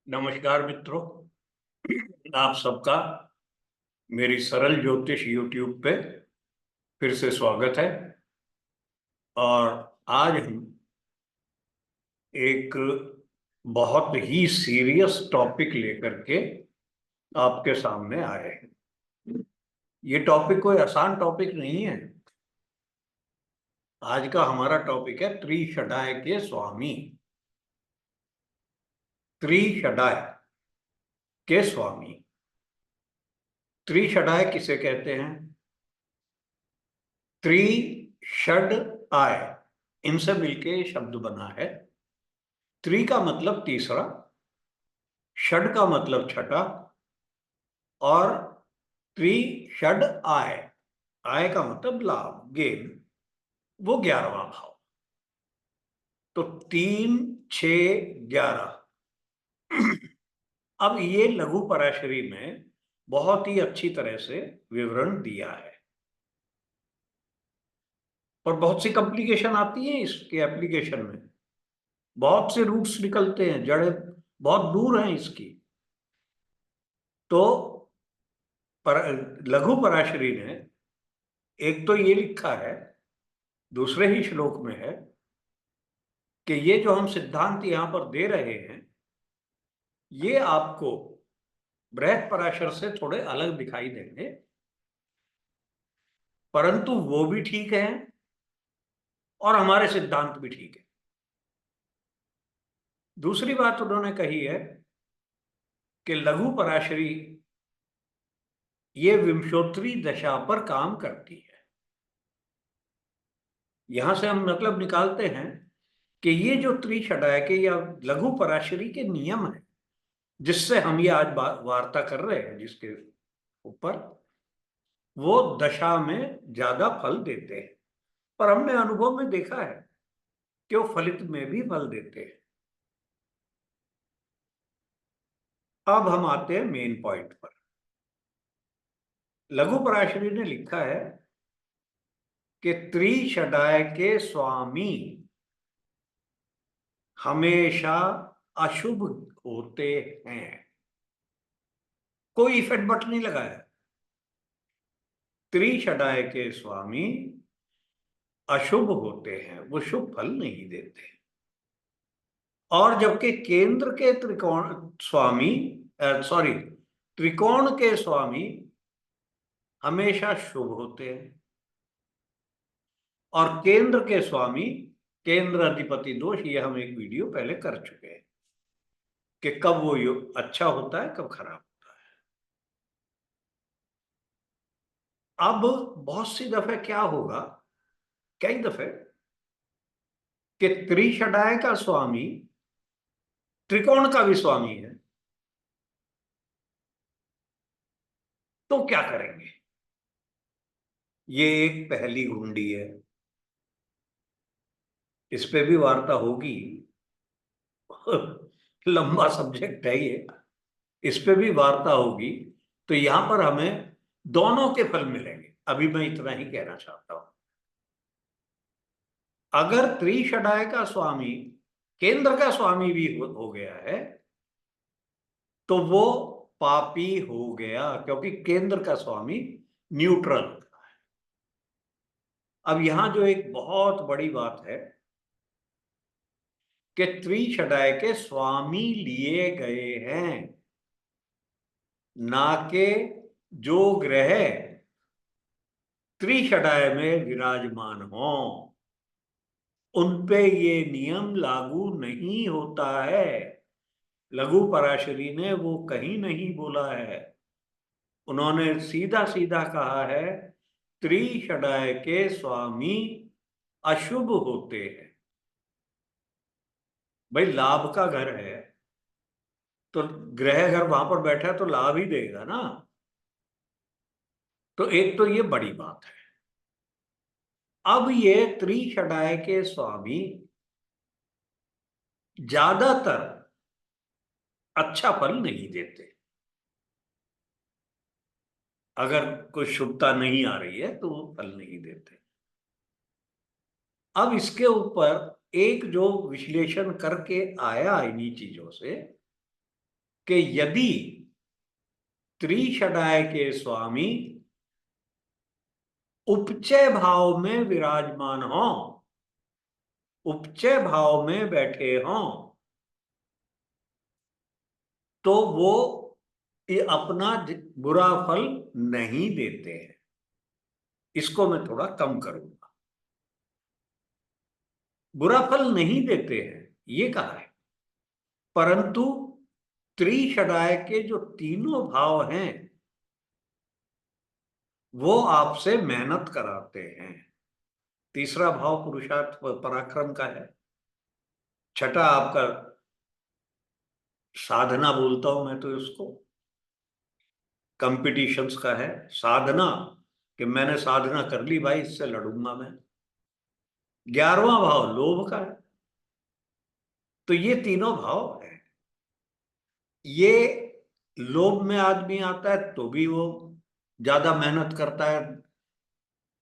नमस्कार मित्रों। आप सबका मेरी सरल ज्योतिष यूट्यूब पे फिर से स्वागत है। और आज हम एक बहुत ही सीरियस टॉपिक लेकर के आपके सामने आए हैं। ये टॉपिक कोई आसान टॉपिक नहीं है। आज का हमारा टॉपिक है त्रिशडाय के स्वामी। त्रिशडाय के स्वामी। त्रिशडाय किसे कहते हैं? त्रि षड आय, इनसे मिलके ये शब्द बना है। त्रि का मतलब तीसरा, षड का मतलब छठा, और त्रि षड आय, आय का मतलब लाभ, गेन, वो 11वां भाव। तो 3, 6, 11। अब ये लघु पराशरी में बहुत ही अच्छी तरह से विवरण दिया है, और बहुत सी कॉम्प्लिकेशन आती है इसके एप्लीकेशन में। बहुत से रूट्स निकलते हैं, जड़ें बहुत दूर हैं इसकी। तो लघु पराशरी ने एक तो ये लिखा है, दूसरे ही श्लोक में है कि ये जो हम सिद्धांत यहां पर दे रहे हैं, ये आपको बृहत पराशर से थोड़े अलग दिखाई देंगे, परंतु वो भी ठीक है और हमारे सिद्धांत भी ठीक है। दूसरी बात उन्होंने कही है कि लघु पराशरी ये विंशोत्तरी दशा पर काम करती है। यहां से हम मतलब निकालते हैं कि ये जो त्रिशडाय के या लघु पराशरी के नियम है, जिससे हम ये आज वार्ता कर रहे हैं, जिसके ऊपर, वो दशा में ज्यादा फल देते हैं। पर हमने अनुभव में देखा है कि वो फलित में भी फल देते हैं। अब हम आते हैं मेन पॉइंट पर। लघु पराशरी ने लिखा है कि त्रिशडाय के स्वामी हमेशा अशुभ होते हैं। कोई इफेक्ट बट नहीं लगाया। त्रिशडाय के स्वामी अशुभ होते हैं, वो शुभ फल नहीं देते। और जबकि केंद्र के त्रिकोण स्वामी, सॉरी, त्रिकोण के स्वामी हमेशा शुभ होते हैं। और केंद्र के स्वामी, केंद्र अधिपति दोष, ये हम एक वीडियो पहले कर चुके हैं कि कब वो अच्छा होता है, कब खराब होता है। अब बहुत सी दफे क्या होगा, कई दफे, कि त्रिशडाय का स्वामी त्रिकोण का भी स्वामी है, तो क्या करेंगे? ये एक पहली घुंडी है, इस पे भी वार्ता होगी। लंबा सब्जेक्ट है ये, इस पे भी वार्ता होगी। तो यहां पर हमें दोनों के फल मिलेंगे। अभी मैं इतना ही कहना चाहता हूं। अगर त्रिशडाय का स्वामी केंद्र का स्वामी भी हो गया है, तो वो पापी हो गया, क्योंकि केंद्र का स्वामी न्यूट्रल होता है। अब यहां जो एक बहुत बड़ी बात है कि त्रिशडाय के स्वामी लिए गए हैं, ना के जो ग्रह त्रिशडाय में विराजमान हो, उन पे ये नियम लागू नहीं होता है। लघु पराशरी ने वो कहीं नहीं बोला है। उन्होंने सीधा सीधा कहा है त्रिशडाय के स्वामी अशुभ होते हैं। भाई, लाभ का घर है, तो ग्रह अगर वहां पर बैठा है तो लाभ ही देगा ना। तो एक तो ये बड़ी बात है। अब ये त्रिशडाय के स्वामी ज्यादातर अच्छा फल नहीं देते। अगर कोई शुभता नहीं आ रही है तो वो फल नहीं देते। अब इसके ऊपर एक जो विश्लेषण करके आया इन्हीं चीजों से, कि यदि त्रिषडाय के स्वामी उपचय भाव में विराजमान हो, उपचय भाव में बैठे हों, तो वो ये अपना बुरा फल नहीं देते हैं। इसको मैं थोड़ा कम करूंगा। बुरा फल नहीं देते हैं ये कहा है, परंतु त्रिषडाय के जो तीनों भाव हैं वो आपसे मेहनत कराते हैं। तीसरा भाव पुरुषार्थ पराक्रम का है। छठा आपका साधना बोलता हूं मैं तो इसको, कंपटीशंस का है। साधना कि मैंने साधना कर ली भाई, इससे लड़ूंगा मैं। 11वां भाव लोभ का है। तो ये तीनों भाव है। ये लोभ में आदमी आता है तो भी वो ज्यादा मेहनत करता है,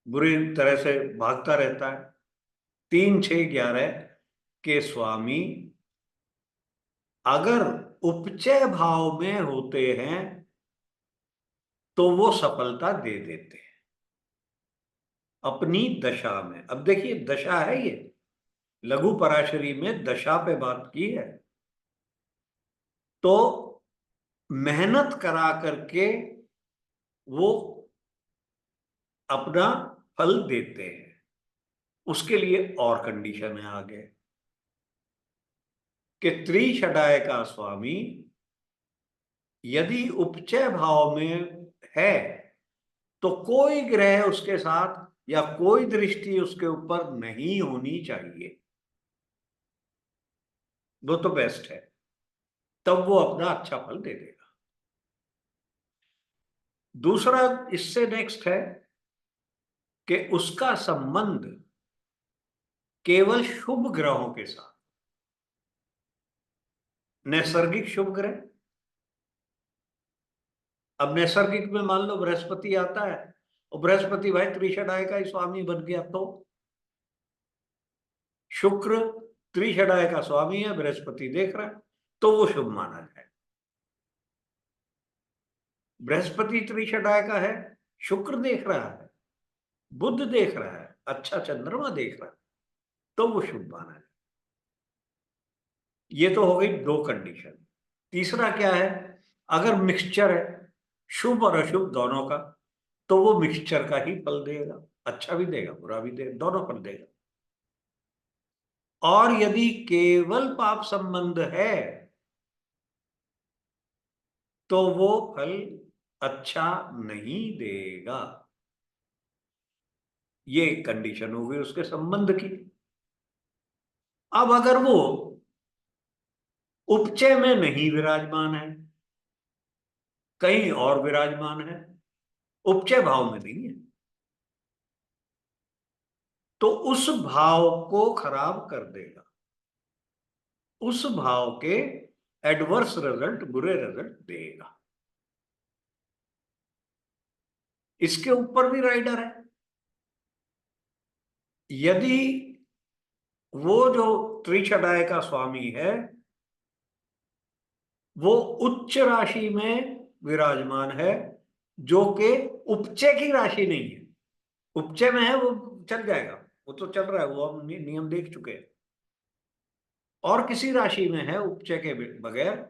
बुरी तरह से भागता रहता है। 3, 6, 11 के स्वामी अगर उपचय भाव में होते हैं तो वो सफलता दे देते हैं अपनी दशा में। अब देखिए दशा है ये, लघु पराशरी में दशा पे बात की है। तो मेहनत करा करके वो अपना फल देते हैं। उसके लिए और कंडीशन है आगे कि त्रिषडाय का स्वामी यदि उपचय भाव में है तो कोई ग्रह उसके साथ या कोई दृष्टि उसके ऊपर नहीं होनी चाहिए। वो तो बेस्ट है, तब वो अपना अच्छा फल दे देगा। दूसरा इससे नेक्स्ट है कि उसका संबंध केवल शुभ ग्रहों के साथ, नैसर्गिक शुभ ग्रह। अब नैसर्गिक में मान लो बृहस्पति आता है और बृहस्पति भाई त्रिषडाय का ही स्वामी बन गया, तो शुक्र त्रिषडाय का स्वामी है, बृहस्पति देख रहा है, तो वो शुभ माना जाए। बृहस्पति त्रिषडाय का है, शुक्र देख रहा है, बुध देख रहा है, अच्छा चंद्रमा देख रहा है, तो वो शुभ माना जाए। ये तो हो गई 2 कंडीशन। तीसरा क्या है, अगर मिक्सचर है शुभ और अशुभ दोनों का, तो वो मिक्सचर का ही फल देगा, अच्छा भी देगा बुरा भी देगा, दोनों फल देगा। और यदि केवल पाप संबंध है तो वो फल अच्छा नहीं देगा। ये कंडीशन हो गई उसके संबंध की। अब अगर वो उपचय में नहीं विराजमान है, कहीं और विराजमान है, उपचय भाव में नहीं है, तो उस भाव को खराब कर देगा। उस भाव के एडवर्स रिजल्ट, बुरे रिजल्ट देगा। इसके ऊपर भी राइडर है। यदि वो जो त्रिषडाय का स्वामी है वो उच्च राशि में विराजमान है, जो कि उपचय की राशि नहीं है, उपचय में है वो चल जाएगा, वो तो चल रहा है, वो हम नियम देख चुके हैं। और किसी राशि में है उपचय के बगैर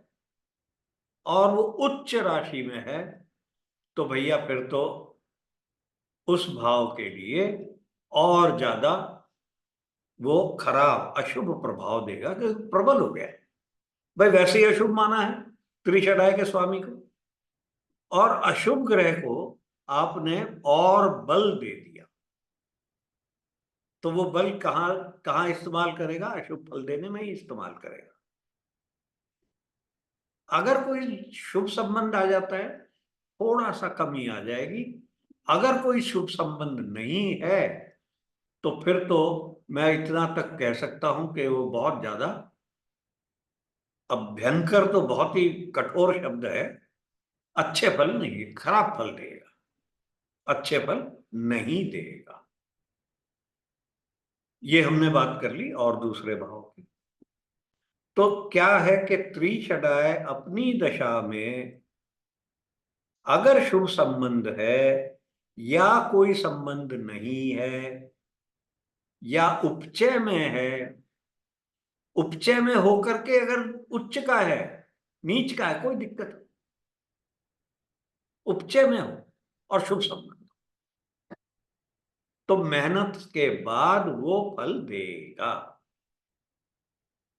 और वो उच्च राशि में है, तो भैया फिर तो उस भाव के लिए और ज्यादा वो खराब अशुभ प्रभाव देगा कि प्रबल हो गया। भाई वैसे ही अशुभ माना है त्रिषडाय के स्वामी को, और अशुभ ग्रह को आपने और बल दे दिया, तो वो बल कहां कहां इस्तेमाल करेगा, अशुभ फल देने में ही इस्तेमाल करेगा। अगर कोई शुभ संबंध आ जाता है थोड़ा सा कमी आ जाएगी, अगर कोई शुभ संबंध नहीं है तो फिर तो मैं इतना तक कह सकता हूं कि वो बहुत ज्यादा, अब भयंकर तो बहुत ही कठोर शब्द है, अच्छे फल नहीं, खराब फल देगा, अच्छे फल नहीं देगा। ये हमने बात कर ली और दूसरे भाव की। तो क्या है कि त्रिषडाय अपनी दशा में अगर शुभ संबंध है या कोई संबंध नहीं है या उपचय में है, उपचय में होकर के अगर उच्च का है, नीच का है, कोई दिक्कत नहीं, उपचय में हो और शुभ संबंध, तो मेहनत के बाद वो फल देगा।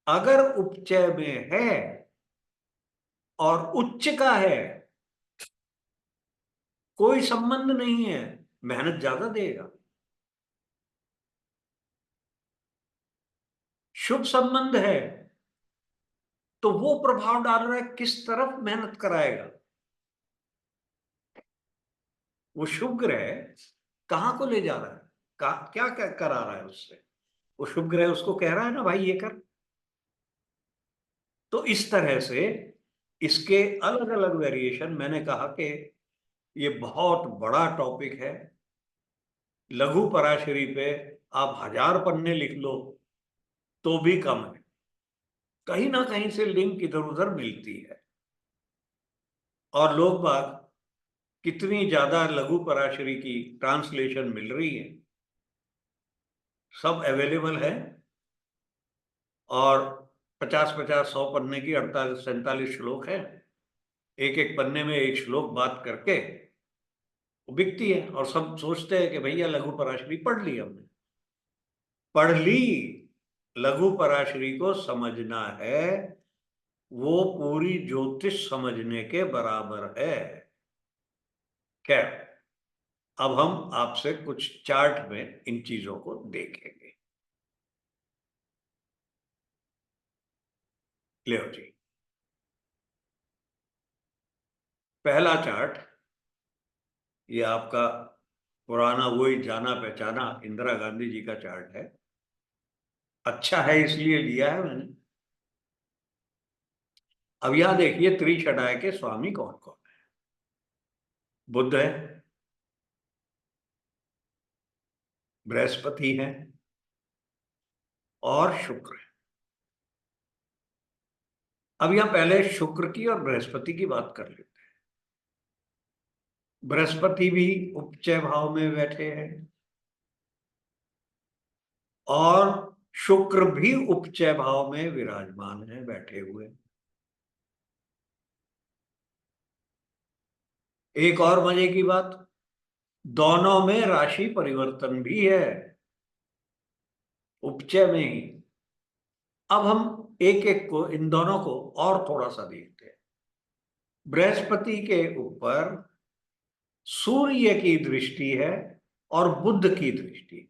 अगर उपचय में है और उच्च का है, कोई संबंध नहीं है, मेहनत ज्यादा देगा। शुभ संबंध है तो वो प्रभाव डाल रहा है किस तरफ मेहनत कराएगा। वो शुभ ग्रह कहां को ले जा रहा है, क्या क्या करा रहा है उससे, वो शुभ ग्रह उसको कह रहा है ना भाई ये कर। तो इस तरह से इसके अलग अलग वेरिएशन, मैंने कहा कि ये बहुत बड़ा टॉपिक है। लघु पराशरी पे आप 1000 पन्ने लिख लो तो भी कम है, कहीं ना कहीं से लिंक इधर उधर मिलती है। और लोग बाग कितनी ज्यादा लघु पराशरी की ट्रांसलेशन मिल रही है, सब अवेलेबल है। और 50-50-100 पन्ने की 48-47 श्लोक है, एक एक पन्ने में एक श्लोक बात करके वो बिकती है। और सब सोचते हैं कि भैया लघु पराशरी पढ़ ली हमने, पढ़ ली। लघु पराशरी को समझना है, वो पूरी ज्योतिष समझने के बराबर है। खैर, अब हम आपसे कुछ चार्ट में इन चीजों को देखेंगे। ले जी, पहला चार्ट, ये आपका पुराना वही जाना पहचाना इंदिरा गांधी जी का चार्ट है। अच्छा है इसलिए लिया है मैंने। अब यहां देखिए त्रिशटाय के स्वामी कौन कौन है। बुध है, बृहस्पति है और शुक्र है। अब यहां पहले शुक्र की और बृहस्पति की बात कर लेते हैं। बृहस्पति भी उपचय भाव में बैठे हैं और शुक्र भी उपचय भाव में विराजमान है, बैठे हुए। एक और मजे की बात, दोनों में राशि परिवर्तन भी है, उपचय में ही। अब हम एक एक को, इन दोनों को और थोड़ा सा देखते हैं। बृहस्पति के ऊपर सूर्य की दृष्टि है और बुध की दृष्टि।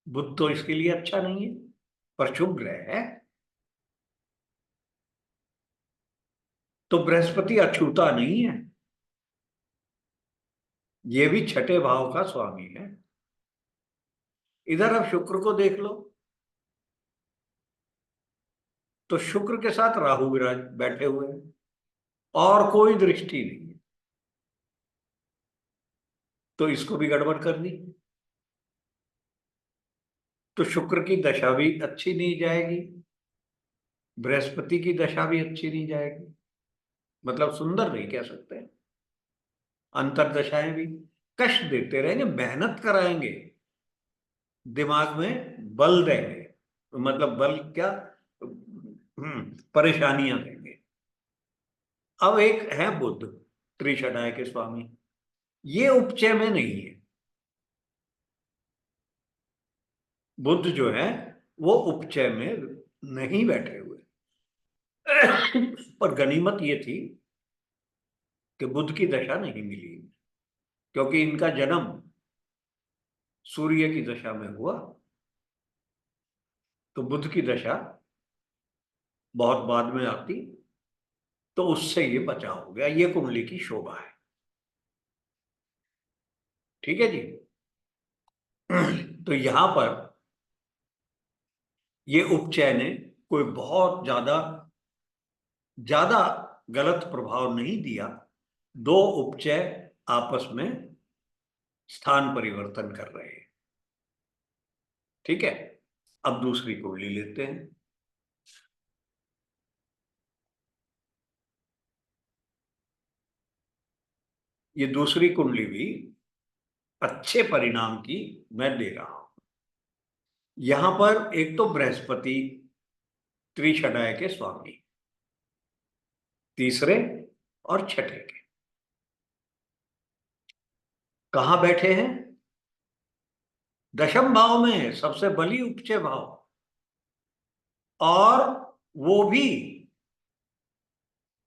बुध तो इसके लिए अच्छा नहीं है पर शुभ ग्रह है, तो बृहस्पति अछूता नहीं है, ये भी छठे भाव का स्वामी है। इधर अब शुक्र को देख लो, तो शुक्र के साथ राहु विराज बैठे हुए हैं और कोई दृष्टि नहीं है, तो इसको भी गड़बड़ कर दी। तो शुक्र की दशा भी अच्छी नहीं जाएगी, बृहस्पति की दशा भी अच्छी नहीं जाएगी, मतलब सुंदर नहीं कह सकते। अंतरदशाएं भी कष्ट देते रहेंगे, मेहनत कराएंगे, दिमाग में बल देंगे, मतलब बल क्या, परेशानियां देंगे। अब एक है बुध, त्रिशटाय के स्वामी, ये उपचय में नहीं है। बुध जो है वो उपचय में नहीं बैठे हुए। पर गनीमत ये थी कि बुध की दशा नहीं मिली, क्योंकि इनका जन्म सूर्य की दशा में हुआ, तो बुध की दशा बहुत बाद में आती, तो उससे ये बचा हो गया। ये कुंडली की शोभा है। ठीक है जी। तो यहां पर ये उपचय ने कोई बहुत ज्यादा ज्यादा गलत प्रभाव नहीं दिया। दो उपचय आपस में स्थान परिवर्तन कर रहे हैं। ठीक है, अब दूसरी कुंडली लेते हैं। ये दूसरी कुंडली भी अच्छे परिणाम की मैं दे रहा हूं। यहां पर एक तो बृहस्पति त्रिशडाय के स्वामी, तीसरे और छठे के कहां बैठे हैं? दशम भाव में, सबसे बली उपचय भाव, और वो भी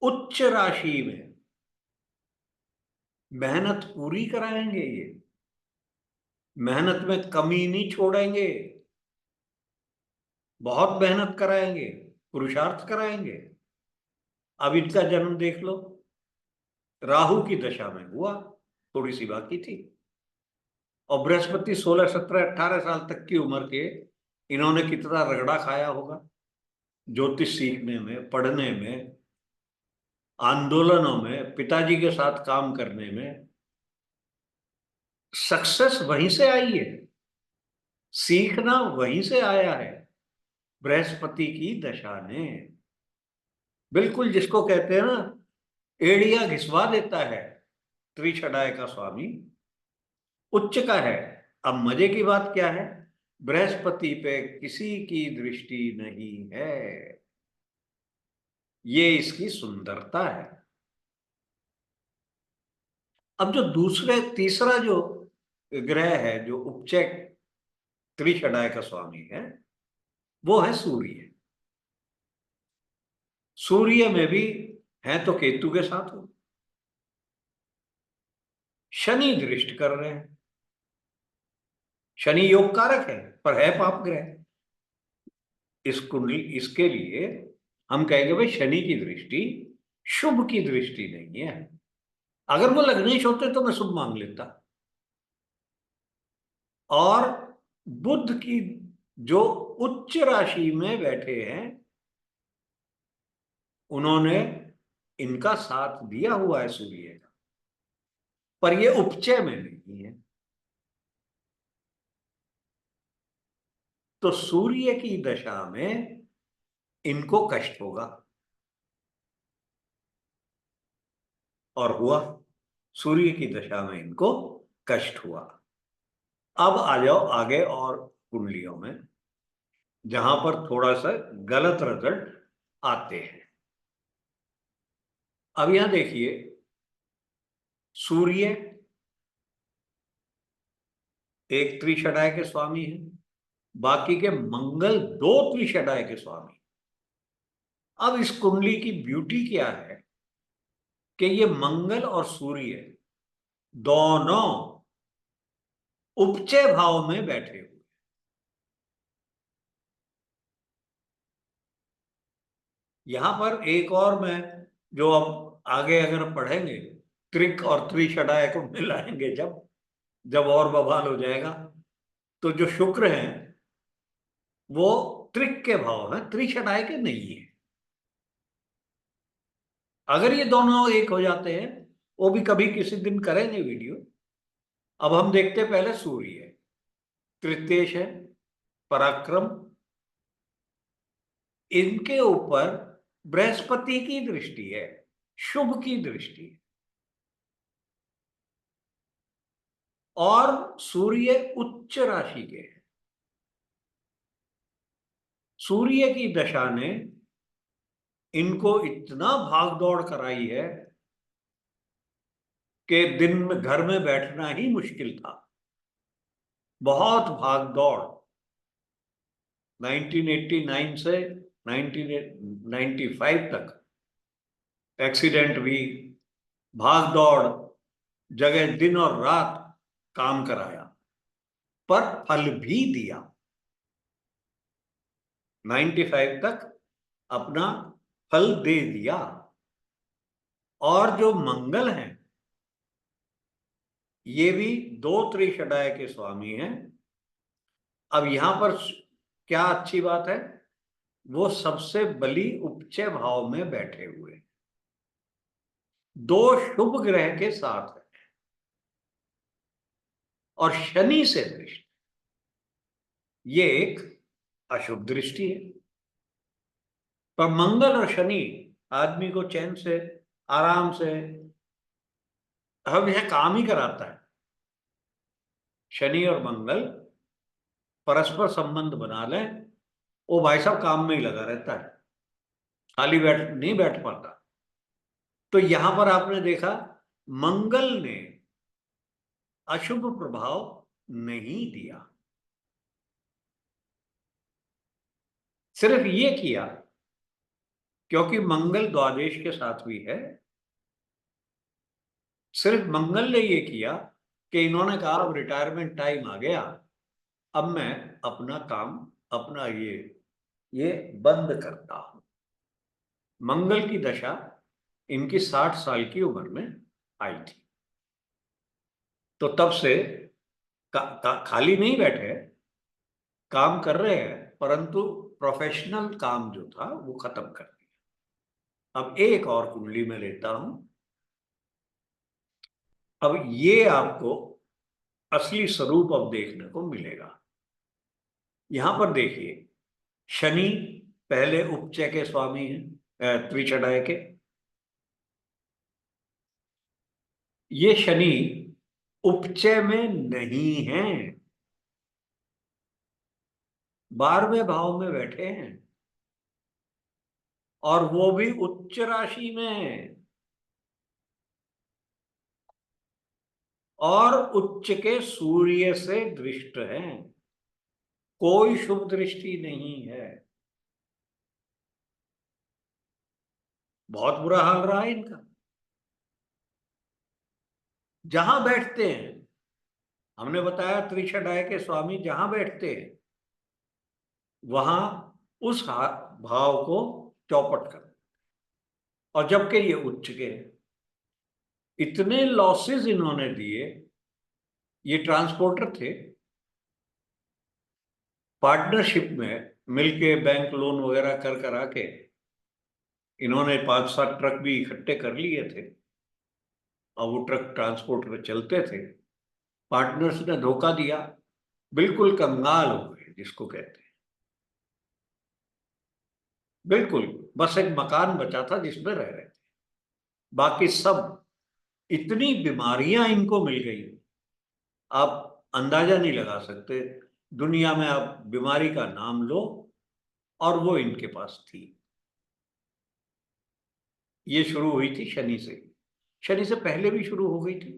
उच्च राशि में। मेहनत पूरी कराएंगे ये, मेहनत में कमी नहीं छोड़ेंगे, बहुत मेहनत कराएंगे, पुरुषार्थ कराएंगे। अब इनका जन्म देख लो, राहु की दशा में हुआ, थोड़ी सी बाकी थी। और बृहस्पति 16, 17, 18 साल तक की उम्र के इन्होंने कितना रगड़ा खाया होगा ज्योतिष सीखने में, पढ़ने में, आंदोलनों में, पिताजी के साथ काम करने में। सक्सेस वहीं से आई है, सीखना वहीं से आया है, बृहस्पति की दशा ने। बिल्कुल जिसको कहते हैं ना, एड़िया घिसवा देता है। त्रिशडाय का स्वामी उच्च का है। अब मजे की बात क्या है? बृहस्पति पे किसी की दृष्टि नहीं है, ये इसकी सुंदरता है। अब जो तीसरा जो ग्रह है जो उपचय त्रिशडाय का स्वामी है, वो है सूर्य। सूर्य में भी है तो केतु के साथ हो, शनि दृष्ट कर रहे हैं। शनि योग कारक है पर है पाप ग्रह। इस कुंडली इसके लिए हम कहेंगे भाई शनि की दृष्टि शुभ की दृष्टि नहीं है। अगर वो लग्नेश होते तो मैं शुभ मांग लेता। और बुध की जो उच्च राशि में बैठे हैं, उन्होंने इनका साथ दिया हुआ है सूर्य का, पर ये उपचय में नहीं है। तो सूर्य की दशा में इनको कष्ट होगा, और हुआ। सूर्य की दशा में इनको कष्ट हुआ। अब आ जाओ आगे और कुंडलियों में, जहां पर थोड़ा सा गलत रिजल्ट आते हैं। अब यहां देखिए, सूर्य एक त्रिशडाय के स्वामी है, बाकी के मंगल दो त्रिशडाय के स्वामी। अब इस कुंडली की ब्यूटी क्या है कि ये मंगल और सूर्य दोनों उपचय भाव में बैठे हुए। यहां पर एक और मैं, जो अब आगे अगर पढ़ेंगे, त्रिक और त्रिशडाय को मिलाएंगे जब जब और बवाल हो जाएगा। तो जो शुक्र है वो त्रिक के भाव है, त्रिशडाय के नहीं है। अगर ये दोनों एक हो जाते हैं, वो भी कभी किसी दिन करेंगे वीडियो। अब हम देखते हैं पहले सूर्य, तृतीयेश है, पराक्रम, इनके ऊपर बृहस्पति की दृष्टि है, शुभ की दृष्टि है। और सूर्य उच्च राशि के हैं। सूर्य की दशा ने इनको इतना भाग दौड़ कराई है कि दिन में घर में बैठना ही मुश्किल था। बहुत भाग दौड़, 1989 से 1995 तक एक्सीडेंट भी, भाग दौड़, जगह दिन और रात काम कराया, पर फल भी दिया। 95 तक अपना फल दे दिया। और जो मंगल हैं, ये भी दो त्रिशडाय के स्वामी हैं। अब यहां पर क्या अच्छी बात है, वो सबसे बली उपचय भाव में बैठे हुए, दो शुभ ग्रह के साथ है, और शनि से दृष्टि, ये एक अशुभ दृष्टि है। पर मंगल और शनि आदमी को चैन से, आराम से अब यह काम ही कराता है। शनि और मंगल परस्पर संबंध बना लें, वो भाई साहब काम में ही लगा रहता है, खाली नहीं बैठ पाता। तो यहां पर आपने देखा, मंगल ने अशुभ प्रभाव नहीं दिया, सिर्फ ये किया क्योंकि मंगल द्वादश के साथ भी है। सिर्फ मंगल ने ये किया कि इन्होंने कहा अब रिटायरमेंट टाइम आ गया, अब मैं अपना काम, अपना ये बंद करता हूं। मंगल की दशा इनकी 60 साल की उम्र में आई थी। तो तब से खाली नहीं बैठे, काम कर रहे हैं, परंतु प्रोफेशनल काम जो था वो खत्म कर दिया। अब एक और कुंडली में लेता हूं। अब ये आपको असली स्वरूप अब देखने को मिलेगा। यहां पर देखिए, शनि पहले उपचय के स्वामी हैं, त्रिचटाय के। ये शनि उपचय में नहीं है, 12वें भाव में बैठे हैं, और वो भी उच्च राशि में, और उच्च के सूर्य से दृष्ट हैं। कोई शुभ दृष्टि नहीं है। बहुत बुरा हाल रहा है इनका। जहां बैठते हैं, हमने बताया त्रिशटाय के स्वामी जहां बैठते हैं, वहां उस भाव को चौपट कर। और जबकि ये उच्च के, इतने लॉसेस इन्होंने दिए। ये ट्रांसपोर्टर थे, पार्टनरशिप में मिलके बैंक लोन वगैरह कर करा के इन्होंने 5-7 ट्रक भी इकट्ठे कर लिए थे, और वो ट्रक ट्रांसपोर्ट में चलते थे। पार्टनर्स ने धोखा दिया, बिल्कुल कंगाल हो गए जिसको कहते हैं। बिल्कुल, बस एक मकान बचा था जिसमें रह रहे थे, बाकी सब। इतनी बीमारियां इनको मिल गई, आप अंदाजा नहीं लगा सकते। दुनिया में आप बीमारी का नाम लो, और वो इनके पास थी। ये शुरू हुई थी शनि से। शनि से पहले भी शुरू हो गई थी।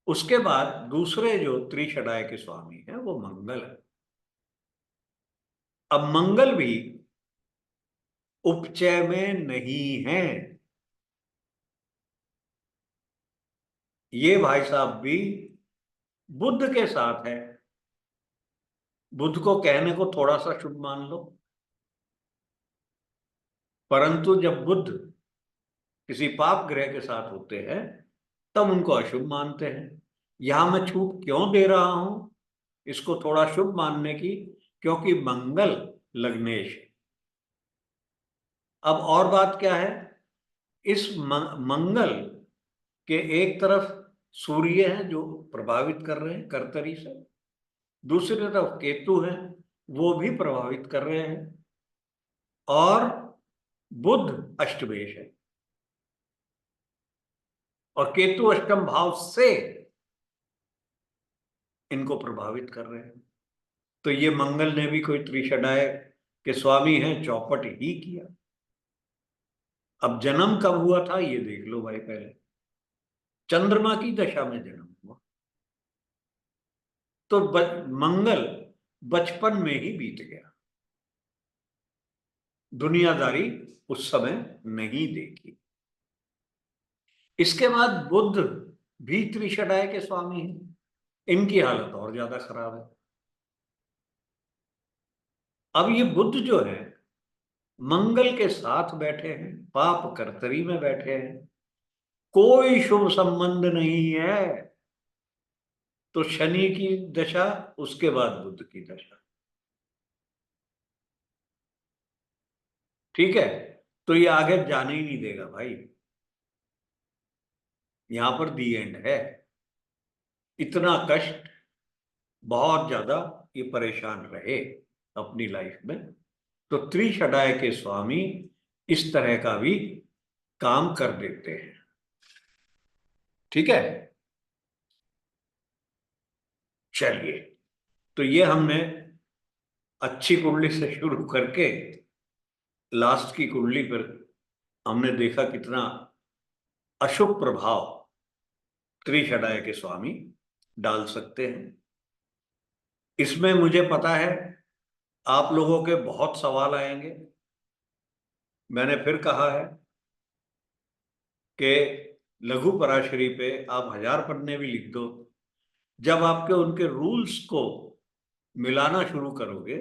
उसके बाद दूसरे जो त्रिशटाय के स्वामी हैं वो मंगल है। अब मंगल भी उपचय में नहीं है। ये भाई साहब भी बुध के साथ है। बुध को कहने को थोड़ा सा शुभ मान लो, परंतु जब बुध किसी पाप ग्रह के साथ होते हैं तब उनको अशुभ मानते हैं। यहां मैं छूट क्यों दे रहा हूं इसको थोड़ा शुभ मानने की, क्योंकि मंगल लग्नेश है। अब और बात क्या है, इस मंगल के एक तरफ सूर्य है जो प्रभावित कर रहे हैं कर्तरी से, दूसरी तरफ केतु है, वो भी प्रभावित कर रहे हैं, और बुध अष्टमेश है, और केतु अष्टम भाव से इनको प्रभावित कर रहे हैं। तो ये मंगल ने भी कोई त्रिशटाय के स्वामी हैं, चौपट ही किया। अब जन्म कब हुआ था ये देख लो भाई। पहले चंद्रमा की दशा में जन्म हुआ, तो मंगल बचपन में ही बीत गया, दुनियादारी उस समय नहीं देखी। इसके बाद बुध भी त्रिशटाय के स्वामी हैं, इनकी हालत और ज्यादा खराब है। अब ये बुध जो है मंगल के साथ बैठे हैं, पाप कर्तरी में बैठे हैं, कोई शुभ संबंध नहीं है। तो शनि की दशा, उसके बाद बुध की दशा। ठीक है, तो ये आगे जाने ही नहीं देगा भाई, यहां पर दी एंड है। इतना कष्ट, बहुत ज्यादा ये परेशान रहे अपनी लाइफ में। तो त्रिशटाय के स्वामी इस तरह का भी काम कर देते हैं। ठीक है, चलिए। तो ये हमने अच्छी कुंडली से शुरू करके लास्ट की कुंडली पर हमने देखा कितना अशुभ प्रभाव त्रिशदाय के स्वामी डाल सकते हैं। इसमें मुझे पता है आप लोगों के बहुत सवाल आएंगे। मैंने फिर कहा है कि लघु पराशरी पे आप 1000 पन्ने भी लिख दो, जब आपके उनके रूल्स को मिलाना शुरू करोगे,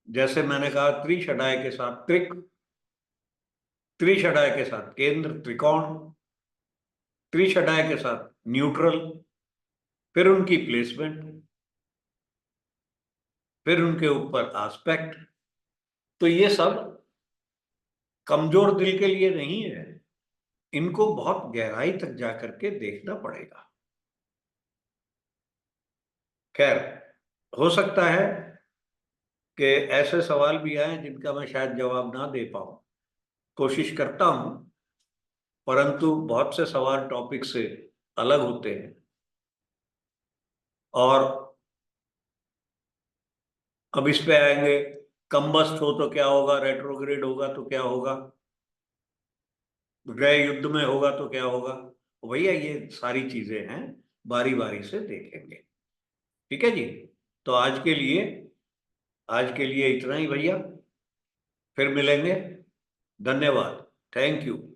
जैसे मैंने कहा त्रिशदाय के साथ त्रिक, त्रिशदाय के साथ केंद्र त्रिकोण, त्रिशदाय के साथ न्यूट्रल, फिर उनकी प्लेसमेंट, फिर उनके ऊपर एस्पेक्ट, तो ये सब कमजोर दिल के लिए नहीं है। इनको बहुत गहराई तक जाकर के देखना पड़ेगा। खैर, हो सकता है कि ऐसे सवाल भी आए जिनका मैं शायद जवाब ना दे पाऊं, कोशिश करता हूं, परंतु बहुत से सवाल टॉपिक से अलग होते हैं। और अब इस पे आएंगे, कंबस्ट हो तो क्या होगा, रेट्रोग्रेड होगा तो क्या होगा, ग्रह युद्ध में होगा तो क्या होगा। भैया ये सारी चीजें हैं, बारी बारी से देखेंगे। ठीक है जी। तो आज के लिए इतना ही भैया, फिर मिलेंगे। धन्यवाद, थैंक यू।